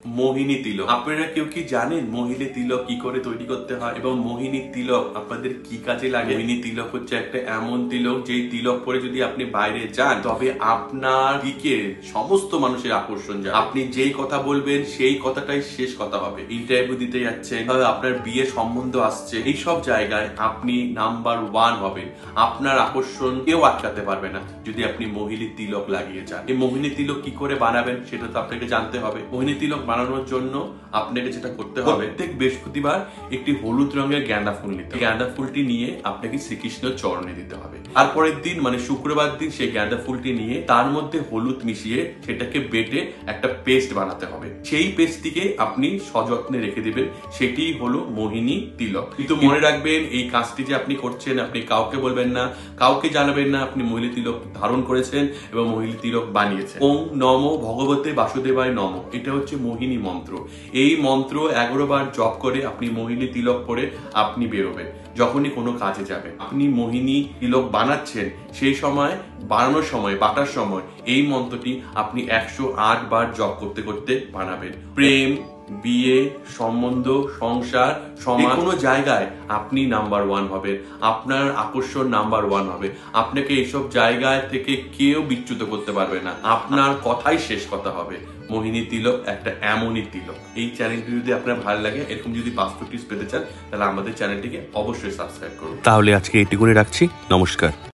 মোহিনী তিলক। আপনারা কেউ কি জানেন মোহিনী তিলক কি করে তৈরি করতে হয় এবং মোহিনী তিলক আপনাদের কি কাজে লাগে? মোহিনী তিলক হচ্ছে একটা এমন তিলক যেই তিলক পরে যদি আপনি বাইরে যান তবে আপনার দিকে সমস্ত মানুষের আকর্ষণ যাবে। আপনি যেই কথা বলবেন সেই কথাটাই শেষ কথা হবে। ইন্টারভিউ দিতে যাচ্ছেন, আপনার বিয়ে সম্বন্ধ আসছে, এইসব জায়গায় আপনি নাম্বার 1 হবেন। আপনার আকর্ষণ কেউ আটকাতে পারবে না যদি আপনি মোহিনী তিলক লাগিয়ে যান। এই মোহিনী তিলক কি করে বানাবেন সেটা তো আপনাকে জানতে হবে। মোহিনী তিলক বানানোর জন্য আপনাকে যেটা করতে হবে, প্রত্যেক বৃহস্পতিবার একটি হলুদ রঙের গাঁদা ফুল নিতে হবে। গাঁদা ফুলটি নিয়ে আপনাকে শ্রীকৃষ্ণ চরণে দিতে হবে। আর পরের দিন মানে শুক্রবার দিন সেই গাঁদা ফুলটি নিয়ে তার মধ্যে হলুদ মিশিয়ে সেটাকে বেটে একটা পেস্ট বানাতে হবে। সেই পেস্টটিকে আপনি সযত্নে রেখে দিবেন, সেটি হলো মোহিনী তিলক। কিন্তু মনে রাখবেন এই কাজটি যে আপনি করছেন আপনি কাউকে বলবেন না, কাউকে জানাবেন না আপনি মোহিনী তিলক ধারণ করেছেন এবং মোহিনী তিলক বানিয়েছেন। ওম নমো ভগবতে বাসুদেবায় নমঃ, এটা হচ্ছে মোহিনী মন্ত্র। এই মন্ত্র 11 বার জপ করে আপনি মোহিনী তিলক পরে আপনি বেরোবেন। যখনই কোনো কাজে যাবেন আপনি মোহিনী তিলক বানাচ্ছেন, সেই সময় বানানোর সময় বাটার সময় এই মন্ত্রটি আপনি 108 বার জপ করতে করতে বানাবেন। প্রেম, বিয়ে, সম্বন্ধ, সংসার, সমাজ, কোনো জায়গায় আপনি নাম্বার 1 হবেন। আপনার আকর্ষণ নাম্বার 1 হবে। আপনাকে এইসব জায়গায় থেকে কেউ বিচ্যুত করতে পারবে না। আপনার কথাই শেষ কথা হবে। মোহিনী তিলক একটা এমনই তিলক। এই চ্যানেলটি যদি আপনার ভালো লাগে, এরকম যদি বাস্তব টিপস পেতে চান তাহলে আমাদের চ্যানেলটিকে অবশ্যই সাবস্ক্রাইব করুন। তাহলে আজকে এটুকুনি রাখছি। নমস্কার।